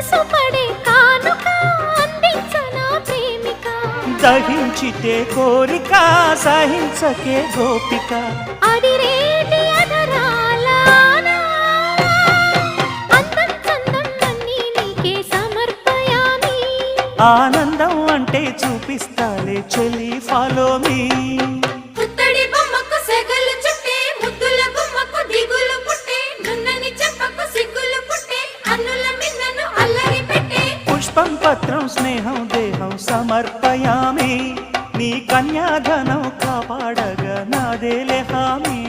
మనసు పడే కానుక అందించనా ప్రేమిక దహించితే కోరిక సహించకే గోపిక అడిరేటి అధరాల అందం చందం అన్నీ నీకే సమర్పయామి ఆనందం అంటే చూపిస్తాలే చెలి ఫాలో మీ పుత్తడి బొమ్మకు సెగలు చుట్టే ముద్దుల గుమ్మకు దిగులు పుట్టే నున్నని చెప్పకు సిగ్గులు పుట్టే అన్నుల మిన్నను అల్లరి పెట్టే పుష్పం పత్రం స్నేహం దేహం సమర్పయామి నీ కన్యాధనం కాపాడగా నాదేలే హామీ